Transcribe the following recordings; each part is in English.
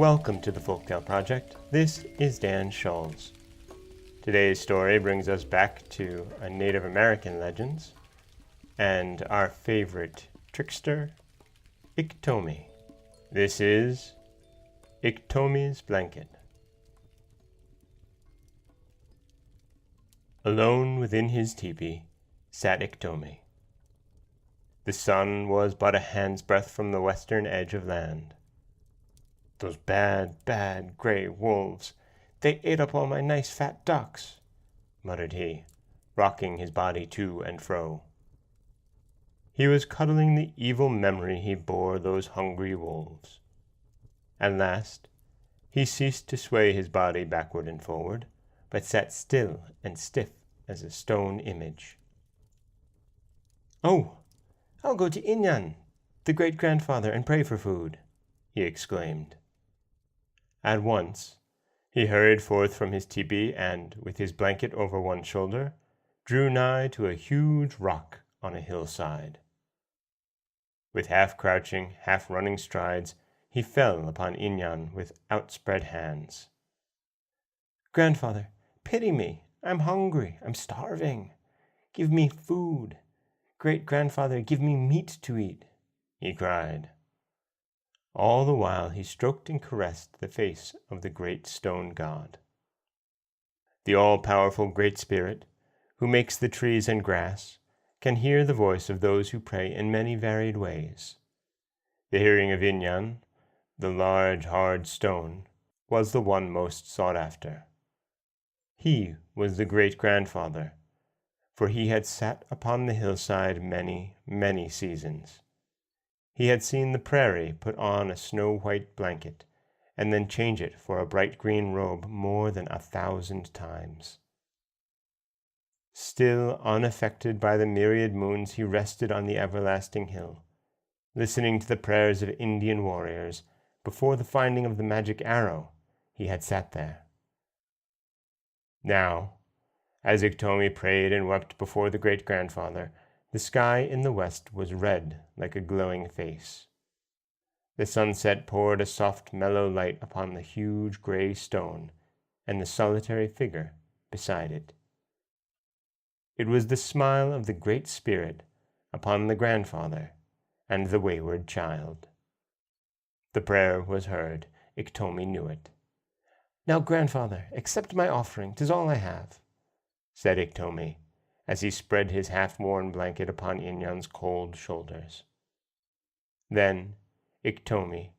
Welcome to the Folktale Project. This is Dan Schulz. Today's story brings us back to a Native American legends and our favorite trickster, Iktomi. This is Iktomi's Blanket. Alone within his teepee sat Iktomi. The sun was but a handsbreadth from the western edge of land. "Those bad gray wolves, they ate up all my nice fat ducks," muttered he, rocking his body to and fro. He was cuddling the evil memory he bore those hungry wolves. At last, he ceased to sway his body backward and forward, but sat still and stiff as a stone image. "Oh, I'll go to Inyan, the great-grandfather, and pray for food," he exclaimed. At once, he hurried forth from his teepee and, with his blanket over one shoulder, drew nigh to a huge rock on a hillside. With half-crouching, half-running strides, he fell upon Inyan with outspread hands. "Grandfather, pity me. I'm hungry. I'm starving. Give me food. Great-grandfather, give me meat to eat," he cried. All the while he stroked and caressed the face of the great stone god. The all-powerful Great Spirit, who makes the trees and grass, can hear the voice of those who pray in many varied ways. The hearing of Inyan, the large hard stone, was the one most sought after. He was the great-grandfather, for he had sat upon the hillside many seasons. He had seen the prairie put on a snow-white blanket, and then change it for a bright green robe more than 1,000 times. Still unaffected by the myriad moons, he rested on the everlasting hill, listening to the prayers of Indian warriors. Before the finding of the magic arrow, he had sat there. Now, as Iktomi prayed and wept before the great-grandfather, the sky in the west was red like a glowing face. The sunset poured a soft, mellow light upon the huge gray stone and the solitary figure beside it. It was the smile of the Great Spirit upon the grandfather and the wayward child. The prayer was heard. Iktomi knew it. "Now, grandfather, accept my offering. 'Tis all I have," said Iktomi, as he spread his half-worn blanket upon Inyan's cold shoulders. Then Iktomi,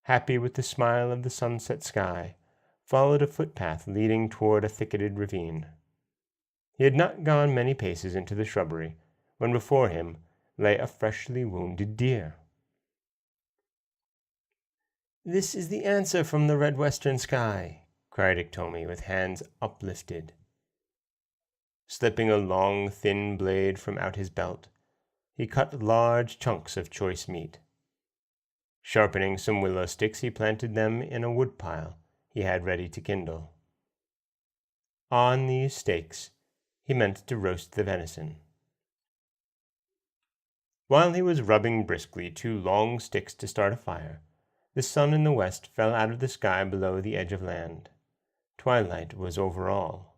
happy with the smile of the sunset sky, followed a footpath leading toward a thicketed ravine. He had not gone many paces into the shrubbery when before him lay a freshly wounded deer. "This is the answer from the red western sky," cried Iktomi with hands uplifted. Slipping a long, thin blade from out his belt, he cut large chunks of choice meat. Sharpening some willow sticks, he planted them in a woodpile he had ready to kindle. On these stakes he meant to roast the venison. While he was rubbing briskly 2 long sticks to start a fire, the sun in the west fell out of the sky below the edge of land. Twilight was over all.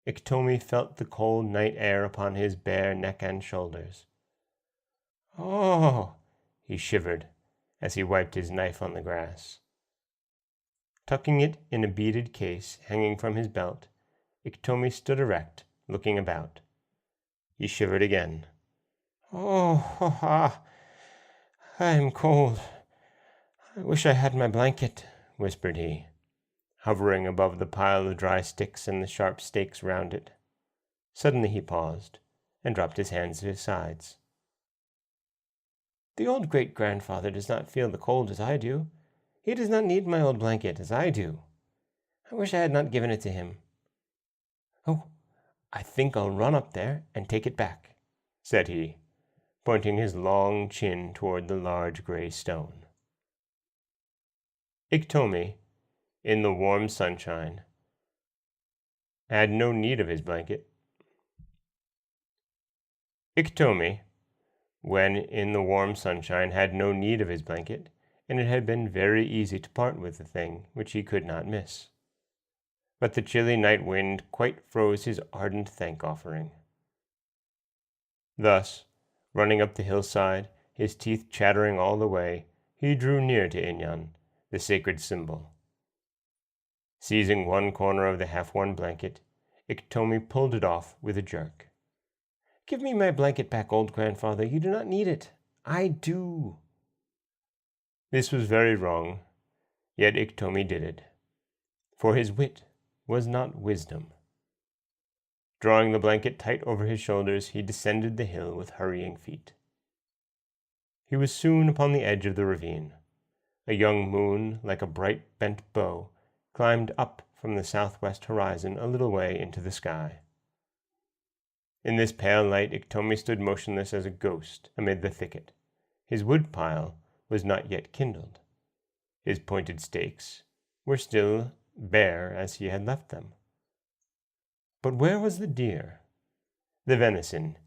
Iktomi felt the cold night air upon his bare neck and shoulders. "Oh!" he shivered as he wiped his knife on the grass. Tucking it in a beaded case hanging from his belt, Iktomi stood erect, looking about. He shivered again. "Oh, I am cold. I wish I had my blanket," whispered he, hovering above the pile of dry sticks and the sharp stakes round it. Suddenly he paused, and dropped his hands to his sides. "The old great-grandfather does not feel the cold as I do. He does not need my old blanket as I do. I wish I had not given it to him. Oh, I think I'll run up there and take it back," said he, pointing his long chin toward the large gray stone. Iktomi, in the warm sunshine, had no need of his blanket. Iktomi, when in the warm sunshine, had no need of his blanket, and it had been very easy to part with the thing which he could not miss. But the chilly night wind quite froze his ardent thank-offering. Thus, running up the hillside, his teeth chattering all the way, he drew near to Inyan, the sacred symbol. Seizing one corner of the half-worn blanket, Iktomi pulled it off with a jerk. "Give me my blanket back, old grandfather. You do not need it. I do." This was very wrong, yet Iktomi did it, for his wit was not wisdom. Drawing the blanket tight over his shoulders, he descended the hill with hurrying feet. He was soon upon the edge of the ravine. A young moon, like a bright bent bow, climbed up from the southwest horizon a little way into the sky. In this pale light, Iktomi stood motionless as a ghost amid the thicket. His wood pile was not yet kindled. His pointed stakes were still bare as he had left them. But where was the deer? The venison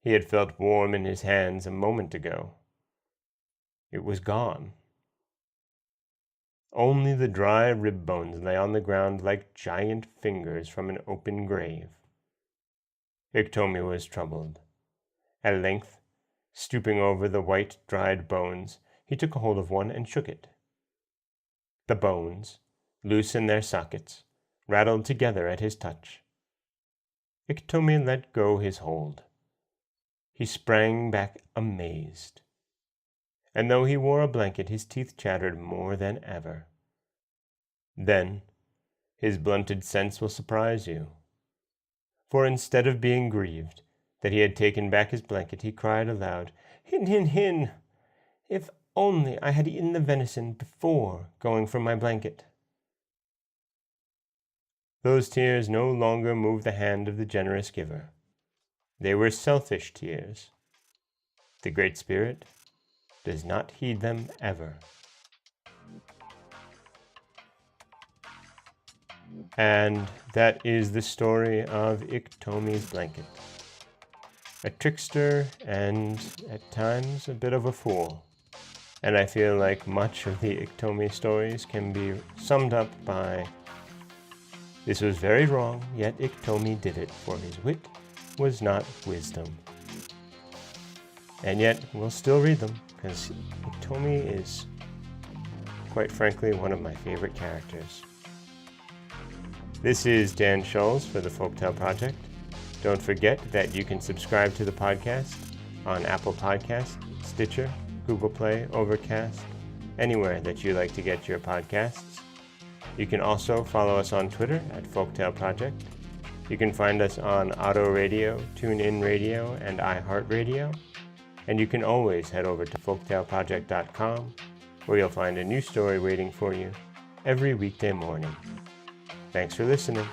he had felt warm in his hands a moment ago. It was gone. Only the dry rib bones lay on the ground like giant fingers from an open grave. Iktomi was troubled. At length, stooping over the white, dried bones, he took a hold of one and shook it. The bones, loose in their sockets, rattled together at his touch. Iktomi let go his hold. He sprang back amazed. And though he wore a blanket, his teeth chattered more than ever. Then, his blunted sense will surprise you. For instead of being grieved that he had taken back his blanket, he cried aloud, "Hin, hin, hin! If only I had eaten the venison before going for my blanket." Those tears no longer moved the hand of the generous giver. They were selfish tears. The Great Spirit does not heed them ever. And that is the story of Iktomi's blanket. A trickster and, at times, a bit of a fool. And I feel like much of the Iktomi stories can be summed up by, this was very wrong, yet Iktomi did it, for his wit was not wisdom. And yet, we'll still read them, because Iktomi is, quite frankly, one of my favorite characters. This is Dan Scholes for the Folktale Project. Don't forget that you can subscribe to the podcast on Apple Podcasts, Stitcher, Google Play, Overcast, anywhere that you like to get your podcasts. You can also follow us on Twitter at Folktale Project. You can find us on Auto Radio, TuneIn Radio, and iHeartRadio. And you can always head over to folktaleproject.com, where you'll find a new story waiting for you every weekday morning. Thanks for listening.